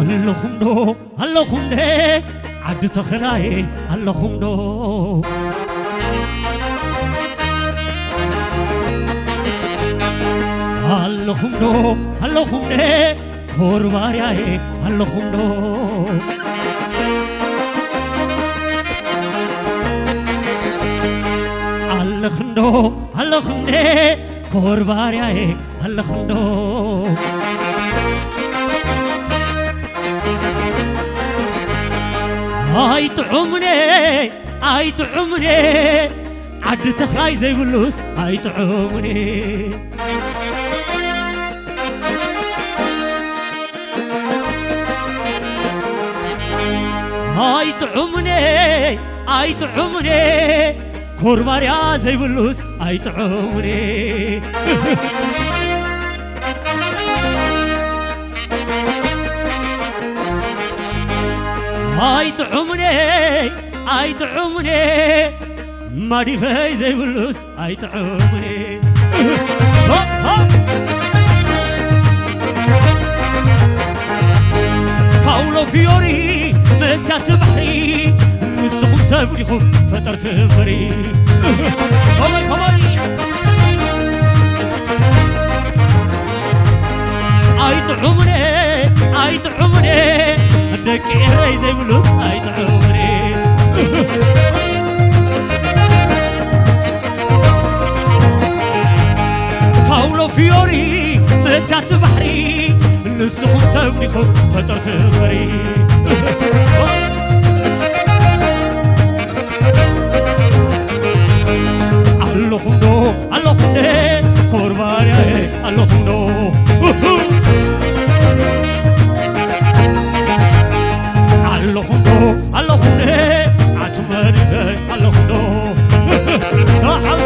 اللهم دو اللهم ده عد تخلاي اللهم دو اللهم دو اللهم ده كوربارياي اللهم دو اللهم دو اللهم ده كوربارياي اللهم دو اي طعمني عد تخاي زي بلوس اي طعمني اي طعمني كورباريا زي بلوس اي طعمني اي طعمني ما دي في زي بلوس اي طعمني كاولو فيوري مسات بحري نسخم سابديكم فطرت فري كماي اي طعمني دكيري زي بلوس اي طعمني كاولو فيوري مسات بحري نسخم سابديكم فطرت فري اللهم دو اللهم ده كوربارياي اللهم دو اللهم دو اللهم ده عتمري اللهم دو صاحب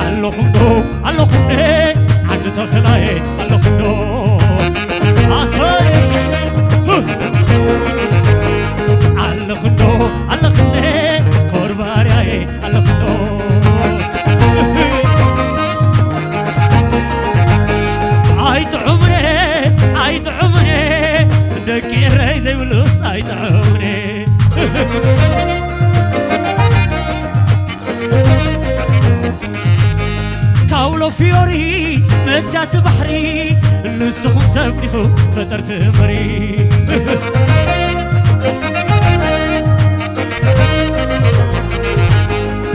اللهم دو اللهم ده عند تخلاي اللهم دو عصاي اللهم دو اللهم ده كوربارياي اللهم دو اي طعمني دكيري زي بلوس اي طعمني كاولو فيوري مسات بحري نسخم سابديكم فطرت مري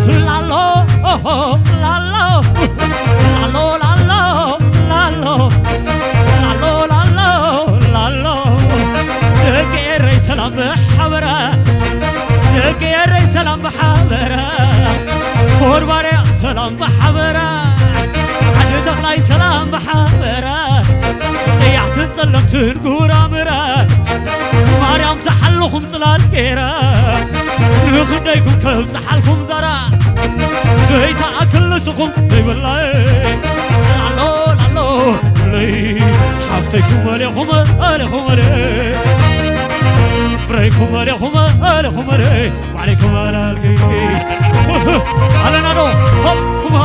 لالو لالو لالو لالو لالو لالو لالو لالو دكيري سلام بحبرة دكيري سلام بحبرة كورباري سلام بحبرة عد تخلاي سلام بحبرة ضيعت تسلمت نقور امرة مريم تحلكم صلال كيرة نخديكم كم تحلكم زرا زي تاكل سقم زي بالله لالو لالو لي حفتكم عليكم علي بريكم عليكم وعليكم على القي على نادو عليكم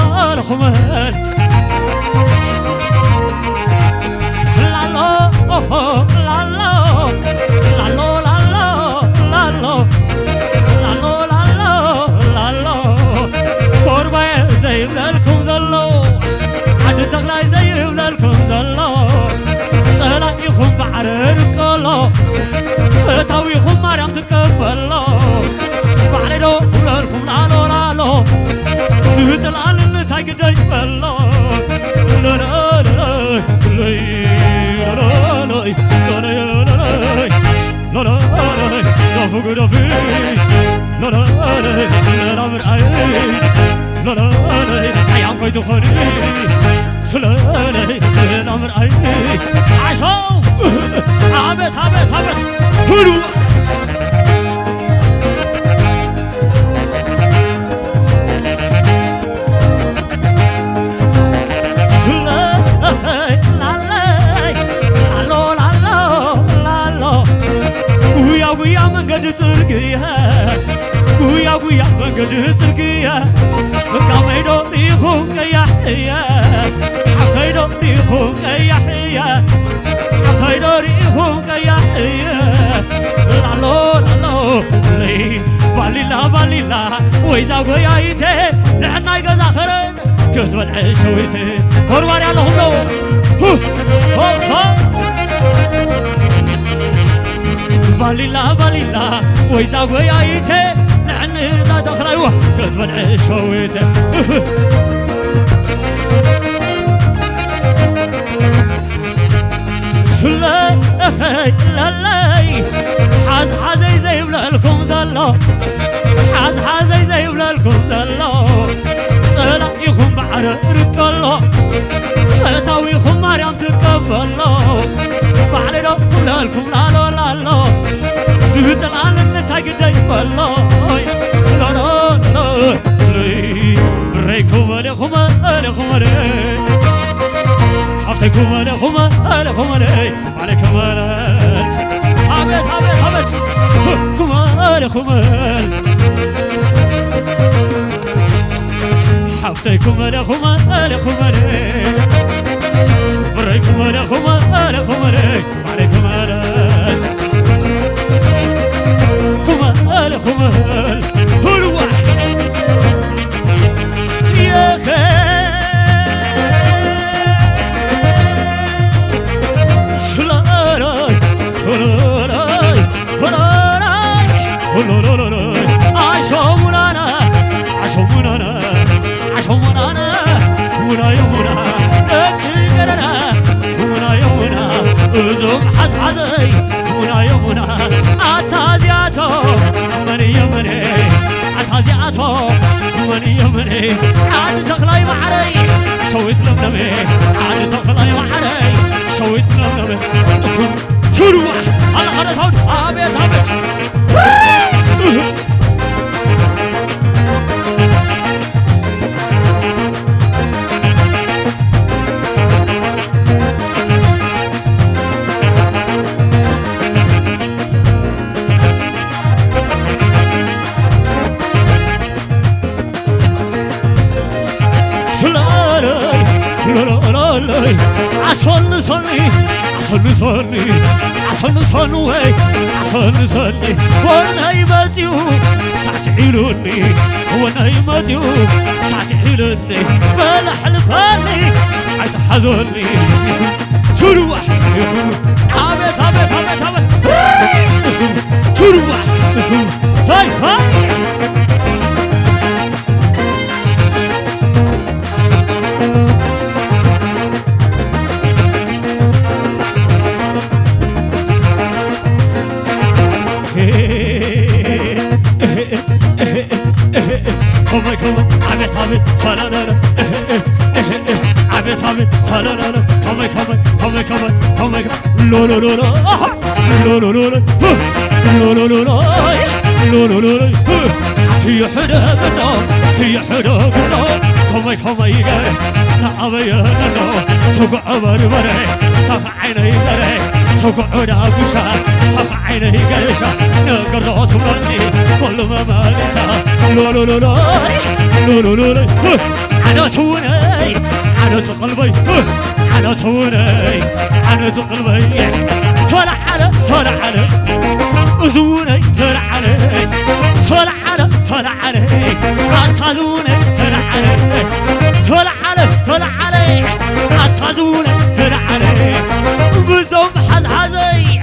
لالو لالو لالو لالو لالو لالو لالو كوربا زي بلالكم زلو عد تغلاي زي بلالكم زلو صلاحيكم بعرر قلو فتاويكم مريم تقبلو بعررو بلالكم لالو لالو ستلال اللي تاقدي بلو لا لا لا لا لا لا فوق دفي لا لا لا مرعي لا لا يا عم فيدو خلي سلالي لا مرعي عشو عبت هلو መንገድ ጽርግያ ጉያ መንገድ ጽርግያ በቃ باليلا باليلا ويزا قيايته لعنا يقزا خرن كتب العشويته قربان يالله هو باليلا باليلا ويزا قيايته لعنا دخل ايوه كتب العشويته لا لا لا حاز حازي زي بلالكم زلو حاز حازي زي بلالكم زلو صلا يخون بعر ركلو فتاوي يخون مريم تقبلو بعرو بلالكم لالو لالو زبط العالم نتاقدي بلو لا لا لا بريكم عليكم عليكم عليكم عفتكم عليكم عليكم عليكم عبيت عبيت عبيت كم عليكم عفتكم عليكم عليكم بريكم عليكم عليكم عليكم كم عليكم هلوة يا خير زوم حز حزي هنا يومنا عتازياتو من يمني عتازياتو من يمني عاد تخلاي معري شويت لملمي عاد تخلاي معري شويت لملمي تروح على خرط هون عبيت عبيت عصن صلي عصن صلي عصن صلوي عصن صلي وانا يمتيو ساسعيلوني وانا يمتيو ساسعيلوني بلح الفاني عتحزوني تروح عبيت عبيت عبيت عبيت تروح هاي هاي كومي كومي عبيت عبيت صلالا عبيت عبيت صلالا كومي كومي كومي كومي كومي لو لو لو لو لو لو لو لو لو لو لو لو تي حدا بنا تي حدا بنا كومي كومي يقال نعبي نو تقع بربري صف عيني زري تقع دابشا صف عيني قرشا نقرأت مني كل ما مالسا لو لو لو لو لو لو لو أنا توني أنا تقلبي أنا توني أنا تقلبي طلع على أذوني طلع علي طلع علي عطازوني طلع علي عطازوني طلع علي بزوم حزحزي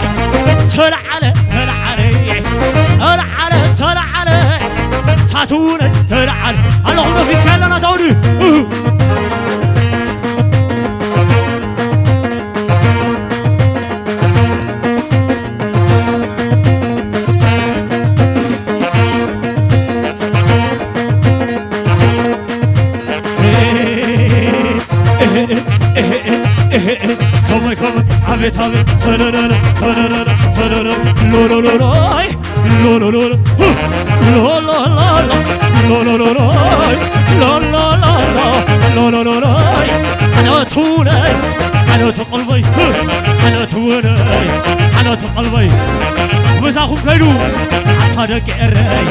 طلع علي ساتوني طلع علي اللهم في كلنا دوري كومي كومي عبيت عبيت سلالا سلالا سلالا لو لو لو لو لو لو لو لو لو لو لو لو لو لو لو أنا توني أنا تقلبي أنا توني أنا تقلبي مساكم كيلو عصادك الري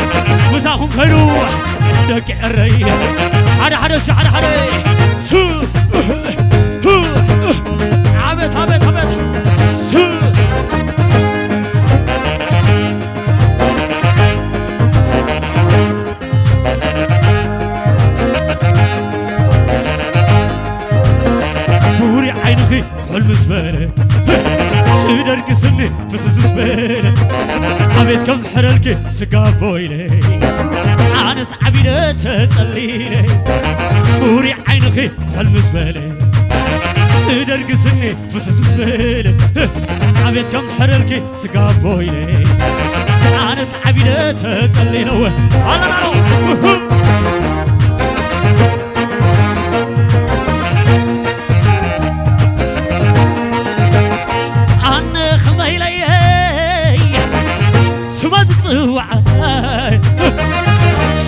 مساكم كيلو دك الري على حدث سو عبيت كل مسبالة سيدرك سني فسس مسبالة عبيت كم حرلك سقا بويلي أنا سعبيدة تتقليلي كوري عينخي كل مسبالة سيدرك سني فسس مسبالة عبيت كم حرلك سقا بويلي أنا سعبيدة تتقليلي الله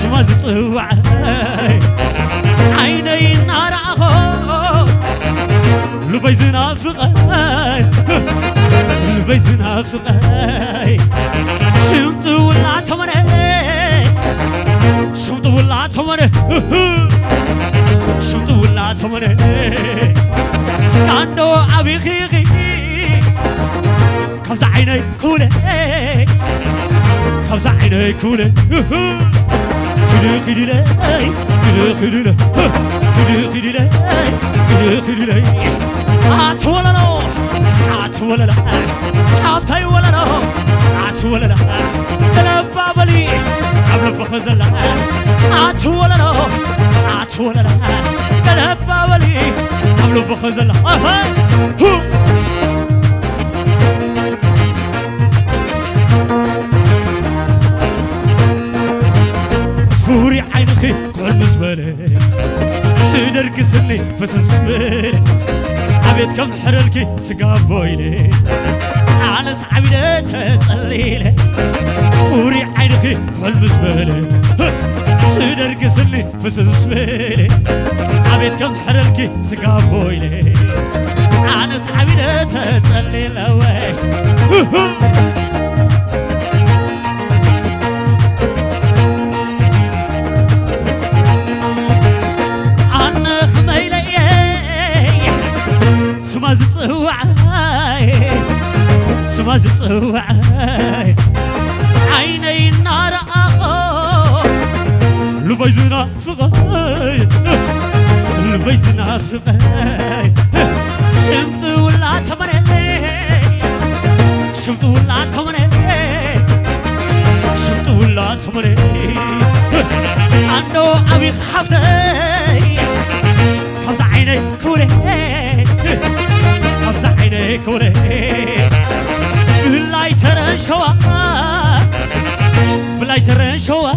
سماز طوع عيني النار أخو لبيز نافقاي لبيز نافقاي شمت ولا تمني شمت ولا تمني شمت ولا تمني كانو أبي خيخي كم عيني كولي خمسة عيني كولي خلي خلي خلي خلي خلي عتولا لو عتولا لا عفتي ولا لو عتولا لا تلبى بلي قبل بخزلا عتولا لو عتولا لا تلبى بلي قبل بخزلا كوري عينخي كل مسبالة سيدرك سني فسس مسبالة عبيت كم حرلكي سقا بويلي أنا سعبيدة تتقليلي كوري عينخي كل مسبالة سيدرك سني فسس مسبالة عبيت كم حرلكي سقا بويلي أنا سعبيدة تتقليلي سماز طوعاي سماز طوعاي عيني النار أخو لبيزنا فقاي لبيزنا فقاي شمت ولا تمني شمت ولا تمني شمت ولا تمني عنو أبي خفتي خمسة عيني كولي خمسة عيني كولي بلاي ترى شوا بلاي ترى شوا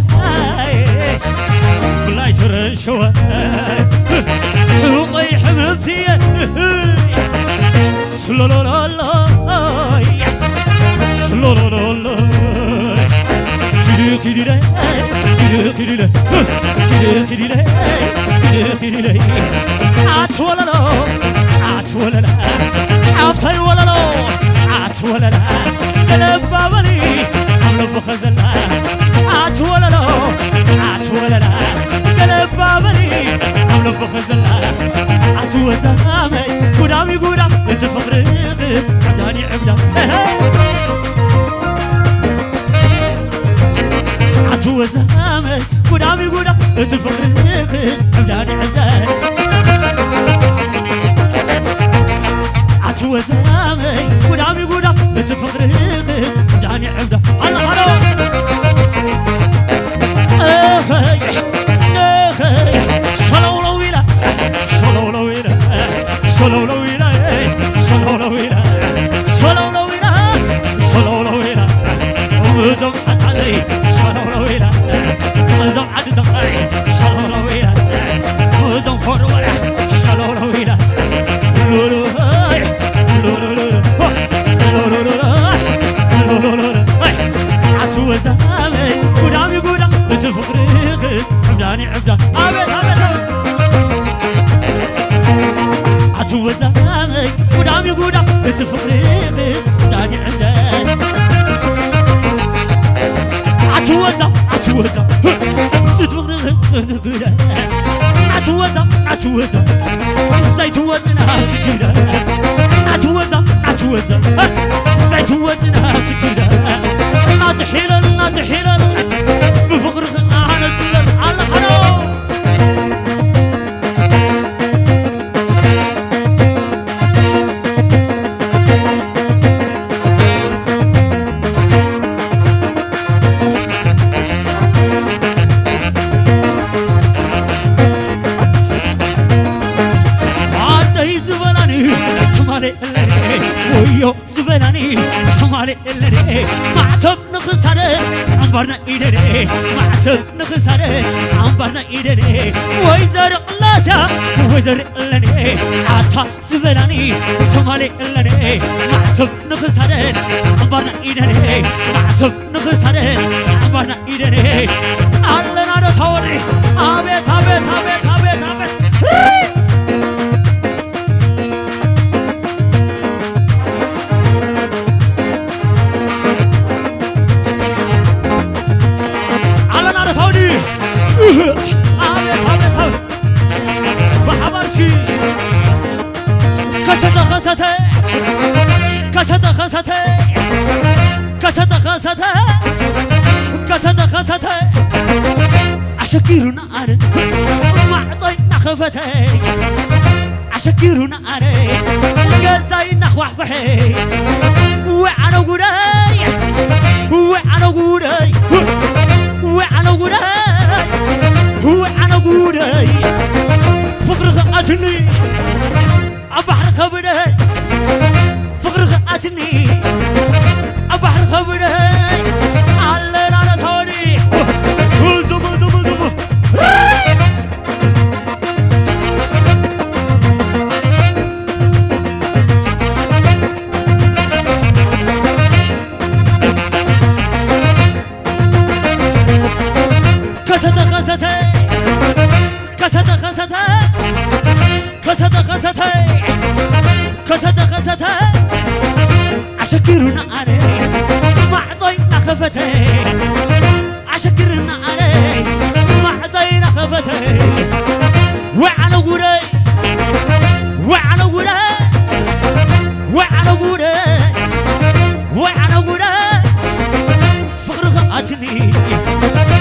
بلاي ترى شوا روقي حممتي سلولولولو سلولولولو كيدي كيدي كيدي كيدي كيدي عتولا لو عتولا لا عفتي ولا لو عتولا لا قلب بلي قبل بخزلا عتولا لو عتولا لا قلب بلي قبل بخزلا عتوزا مي قدامي قدام انت فقر غيظ عداني عبدا عتوزا مي قدامي قدام انت فقر غيظ عداني عبدا عتوزامي قدامي قدام بتفقر هيغز داني عبده الله حلو شلو لويلا شلو لويلا شلو لويلا شلو لويلا شلو لويلا شلو لويلا وزم حسني شلو لويلا وزم عدد شلو لويلا وزم كرولا شلو لويلا لولو عتوزامي قدامي قدام بتفقر غيظ عبداني عبدا عبد عتوزامي قدامي قدام بتفقر غيظ عبداني عبدا عتوزا ستفقر غيظ عتوزا زيتوزنا تكيدا عتوزا زيتوزنا تكيدا ناتحيلا بفقر على الزلل على حلو ሶማሌ ለኔ ወዮ ዝበናኒ ሶማሌ ለኔ ማዕተብ ንኽሳደ ኣምባርና ኢደኔ ማዕተብ ንኽሳደ ኣምባርና ኢደኔ ወይዘሮ ቅላስያ ወይዘሮ ለኔ ኣታ ዝበናኒ ሶማሌ ለኔ ማዕተብ ንኽሳደ ኣምባርና ኢደኔ ማዕተብ ንኽሳደ ኣምባርና ኢደኔ ኣለና ዶ ታወሪ ኣቤት ኣቤት ኣቤት ኣቤት ኣቤት كسد عشكيرنا أنا معطينا خفتي عشكيرنا أنا جزاينا وحبحي وأنا قداي وأنا قداي وأنا قداي وأنا قداي فقر قاتلني أبحر خبري فقر قاتلني أبحر خبري علنا توني زم زم زم كسد كسد كسد كسد كسد كسد كسد كسد عشكرنا علي معطينا خفتي عشكرنا علي معطينا خفتي وعنا قولي وعنا قولي وعنا قولي وعنا قولي فقر قاتلني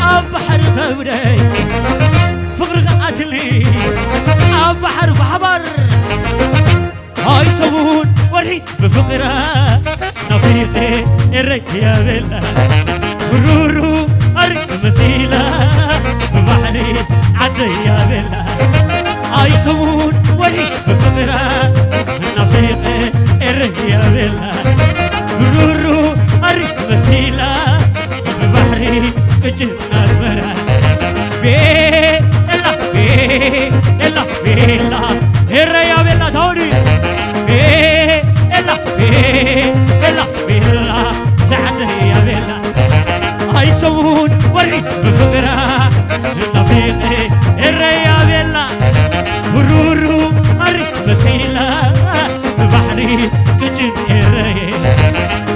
أبحر خبري فقر قاتلني أبحر بحبر هاي سوون وريد بفقرة نفيقي الريا بلا برورو أريد مسيلة ببحري عديا بلا هاي سوون وريد بفقرة نفيقي الريا بلا برورو أريد مسيلة ببحري كجنا زمرا بيلا بيلا بيلا الريا بلا توني بيلا بيلا بيلا سعد يا بيلا هاي سوون وريد بفقرة النفيقي الريا بيلا برورو أريد مسيلة ببحري كجن الريا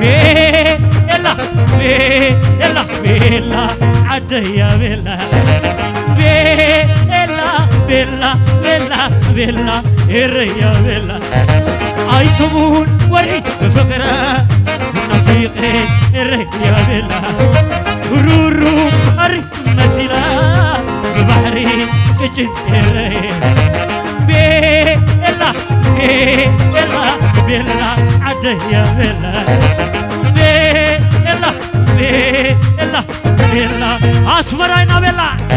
بيلا بيلا بيلا عد يا بيلا بيلا بيلا بيلا بيلا الريا بيلا هاي سوون وريد بفقرة نفيقي الريا بيلا رورو أريد مسيلة ببحري كجن الريا بيلا بيلا بيلا عد يا بيلا بيلا بيلا بيلا أسمرينا بيلا